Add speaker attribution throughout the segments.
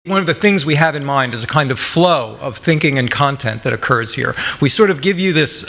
Speaker 1: One of the things we have in mind is a kind of flow of thinking and content that occurs here. We sort of give you this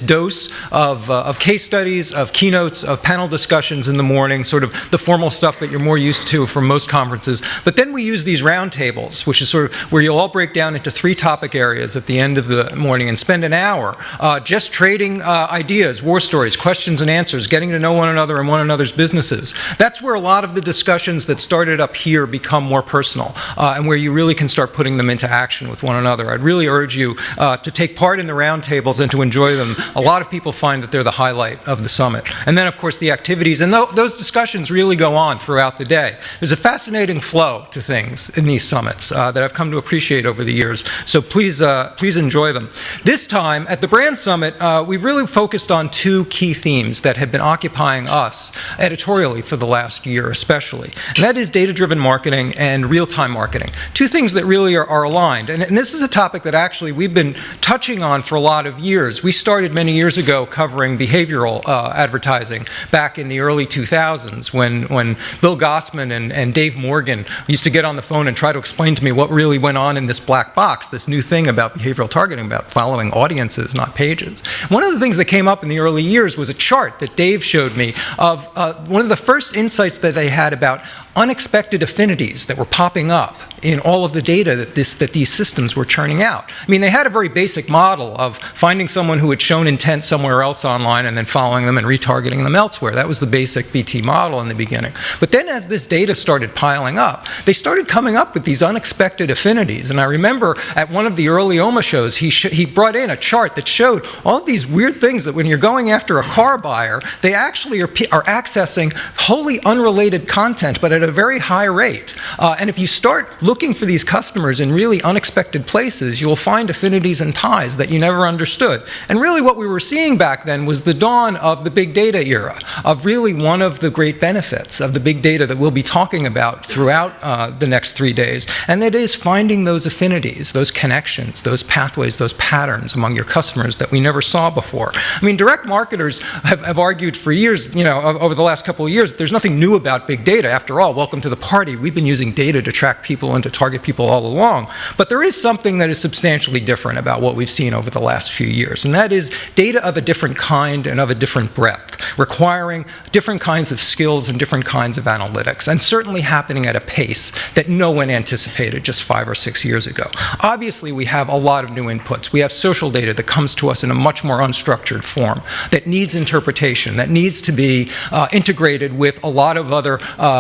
Speaker 1: dose of case studies, of keynotes, of panel discussions in the morning, sort of the formal stuff that you're more used to from most conferences. But then we use these roundtables, which is sort of where you'll all break down into 3 topic areas at the end of the morning and spend an hour just trading ideas, war stories, questions and answers, getting to know one another and one another's businesses. That's where a lot of the discussions that started up here become more personal. And where you really can start putting them into action with one another. I'd really urge you to take part in the roundtables and to enjoy them. A lot of people find that they're the highlight of the summit. And then, of course, the activities. And those discussions really go on throughout the day. There's a fascinating flow to things in these summits that I've come to appreciate over the years. So please enjoy them. This time, at the Brand Summit, we've really focused on 2 key themes that have been occupying us editorially for the last year especially. And that is data-driven marketing and real-time marketing. 2 things that really are aligned. And this is a topic that actually we've been touching on for a lot of years. We started many years ago covering behavioral advertising back in the early 2000s when Bill Gossman and Dave Morgan used to get on the phone and try to explain to me what really went on in this black box, this new thing about behavioral targeting, about following audiences, not pages. One of the things that came up in the early years was a chart that Dave showed me of one of the first insights that they had about unexpected affinities that were popping up in all of the data that these systems were churning out. I mean, they had a very basic model of finding someone who had shown intent somewhere else online and then following them and retargeting them elsewhere. That was the basic BT model in the beginning. But then as this data started piling up, they started coming up with these unexpected affinities. And I remember at one of the early OMA shows, he brought in a chart that showed all of these weird things that when you're going after a car buyer, they actually are accessing wholly unrelated content, but at a very high rate. And if you start looking for these customers in really unexpected places, you'll find affinities and ties that you never understood. And really what we were seeing back then was the dawn of the big data era, of really one of the great benefits of the big data that we'll be talking about throughout the next 3 days. And that is finding those affinities, those connections, those pathways, those patterns among your customers that we never saw before. I mean, direct marketers have argued for years, over the last couple of years, that there's nothing new about big data. After all, welcome to the party. We've been using data to track people and to target people all along. But there is something that is substantially different about what we've seen over the last few years, and that is data of a different kind and of a different breadth, requiring different kinds of skills and different kinds of analytics, and certainly happening at a pace that no one anticipated just 5 or 6 years ago. Obviously, we have a lot of new inputs. We have social data that comes to us in a much more unstructured form, that needs interpretation, that needs to be integrated with a lot of other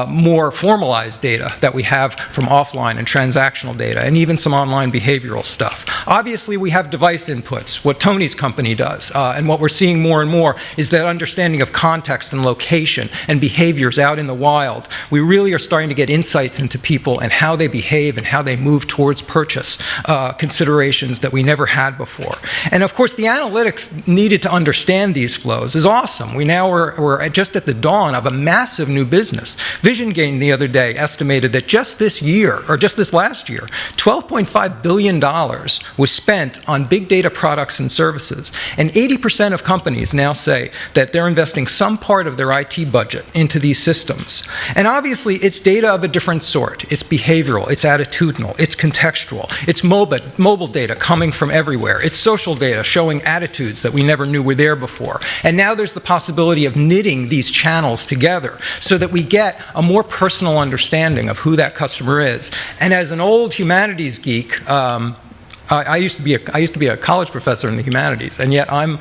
Speaker 1: more formalized data that we have from offline and transactional data, and even some online behavioral stuff. Obviously, we have device inputs, what Tony's company does, and what we're seeing more and more is that understanding of context and location and behaviors out in the wild. We really are starting to get insights into people and how they behave and how they move towards purchase considerations that we never had before. And of course, the analytics needed to understand these flows is awesome. We're just at the dawn of a massive new business. VisionGain the other day estimated that just this year, or just this last year, $12.5 billion was spent on big data products and services. And 80% of companies now say that they're investing some part of their IT budget into these systems. And obviously, it's data of a different sort. It's behavioral, it's attitudinal, it's contextual, it's mobile data coming from everywhere. It's social data showing attitudes that we never knew were there before. And now there's the possibility of knitting these channels together so that we get a more personal understanding of who that customer is. And as an old humanities geek, I used to be a college professor in the humanities, and yet I'm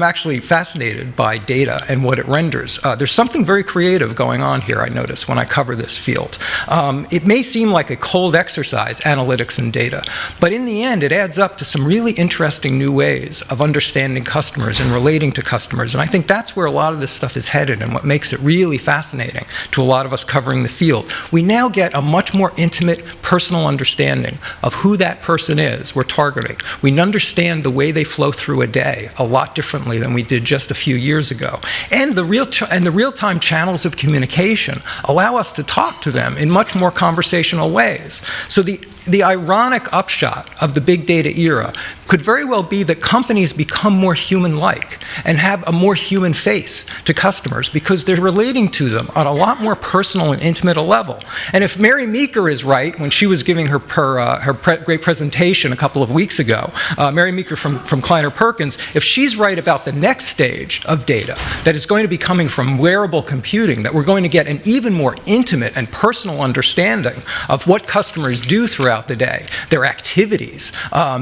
Speaker 1: actually fascinated by data and what it renders. There's something very creative going on here, I notice, when I cover this field. It may seem like a cold exercise, analytics and data, but in the end, it adds up to some really interesting new ways of understanding customers and relating to customers, and I think that's where a lot of this stuff is headed and what makes it really fascinating to a lot of us covering the field. We now get a much more intimate, personal understanding of who that person is, we're targeting. We understand the way they flow through a day a lot differently than we did just a few years ago. And the real-time channels of communication allow us to talk to them in much more conversational ways. So the ironic upshot of the big data era could very well be that companies become more human-like and have a more human face to customers because they're relating to them on a lot more personal and intimate a level. And if Mary Meeker is right when she was giving her great presentation a couple of weeks ago, Mary Meeker from Kleiner Perkins, if she's right about the next stage of data that is going to be coming from wearable computing, that we're going to get an even more intimate and personal understanding of what customers do throughout the day, their activities,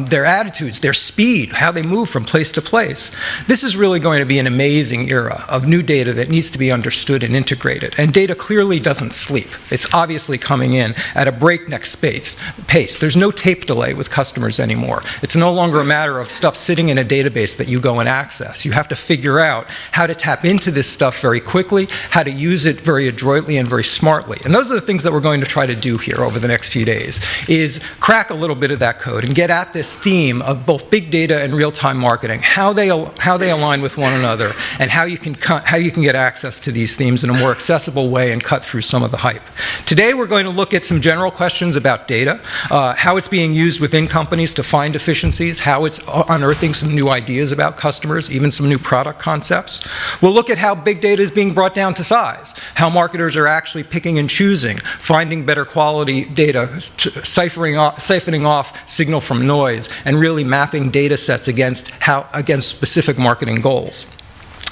Speaker 1: their attitudes, their speed, how they move from place to place. This is really going to be an amazing era of new data that needs to be understood and integrated. And data clearly doesn't sleep. It's obviously coming in at a breakneck pace. There's no tape delay with customers anymore. It's no longer a matter of stuff sitting in a database that you go and access. You have to figure out how to tap into this stuff very quickly, how to use it very adroitly and very smartly. And those are the things that we're going to try to do here over the next few days, is crack a little bit of that code and get at this theme of both big data and real-time marketing, how they align with one another, and how you can get access to these themes in a more accessible way and cut through some of the hype. Today we're going to look at some general questions about data, how it's being used within companies to find efficiencies, how it's unearthing some new ideas about customers, even some new product concepts. We'll look at how big data is being brought down to size, how marketers are actually picking and choosing, finding better quality data, siphoning off signal from noise, and really mapping data sets against specific marketing goals.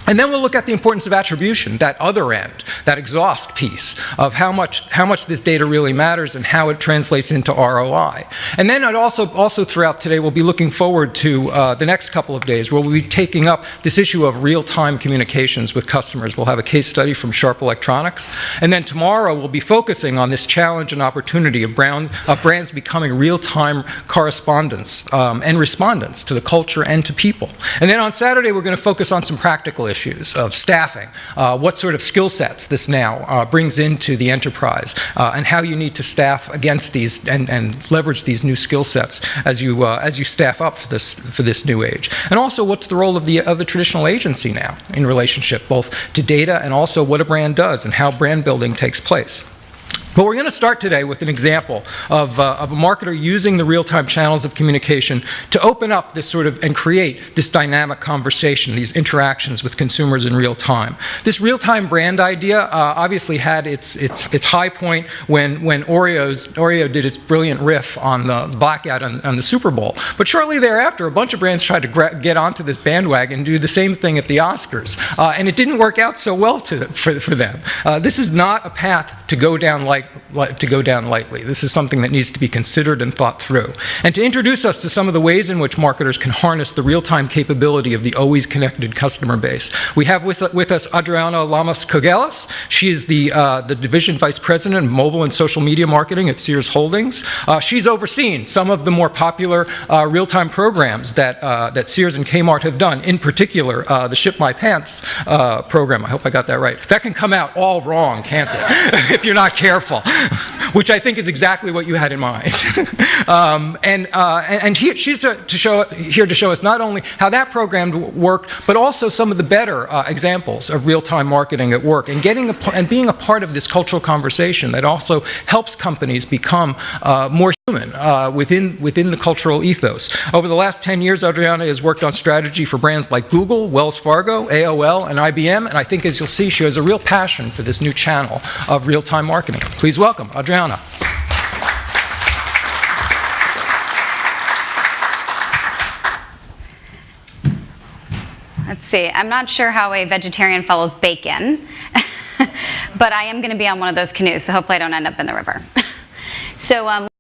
Speaker 1: And then we'll look at the importance of attribution, that other end, that exhaust piece of how much this data really matters and how it translates into ROI. And then I'd also throughout today, we'll be looking forward to the next couple of days where we'll be taking up this issue of real-time communications with customers. We'll have a case study from Sharp Electronics. And then tomorrow we'll be focusing on this challenge and opportunity of brands becoming real-time correspondents and respondents to the culture and to people. And then on Saturday, we're going to focus on some practical issues of staffing, what sort of skill sets this now brings into the enterprise, and how you need to staff against these and leverage these new skill sets as you staff up for this new age. And also, what's the role of the traditional agency now in relationship both to data and also what a brand does and how brand building takes place. But we're going to start today with an example of a marketer using the real-time channels of communication to open up this and create this dynamic conversation, these interactions with consumers in real time. This real-time brand idea obviously had its high point when Oreo did its brilliant riff on the blackout on the Super Bowl. But shortly thereafter, a bunch of brands tried to get onto this bandwagon and do the same thing at the Oscars. And it didn't work out so well for them. This is not a path to go down lightly. This is something that needs to be considered and thought through. And to introduce us to some of the ways in which marketers can harness the real-time capability of the always connected customer base, we have with us Adriana Lamas-Cogelas. She is the Division Vice President of Mobile and Social Media Marketing at Sears Holdings. She's overseen some of the more popular real-time programs that Sears and Kmart have done, in particular the Ship My Pants program. I hope I got that right. That can come out all wrong, can't it, if you're not careful. Which I think is exactly what you had in mind. She's here to show us not only how that program worked, but also some of the better examples of real-time marketing at work, and being a part of this cultural conversation that also helps companies become more human within the cultural ethos. Over the last 10 years, Adriana has worked on strategy for brands like Google, Wells Fargo, AOL, and IBM, and I think, as you'll see, she has a real passion for this new channel of real-time marketing. Please welcome Adriana.
Speaker 2: Let's see, I'm not sure how a vegetarian follows bacon, but I am going to be on one of those canoes, so hopefully I don't end up in the river. So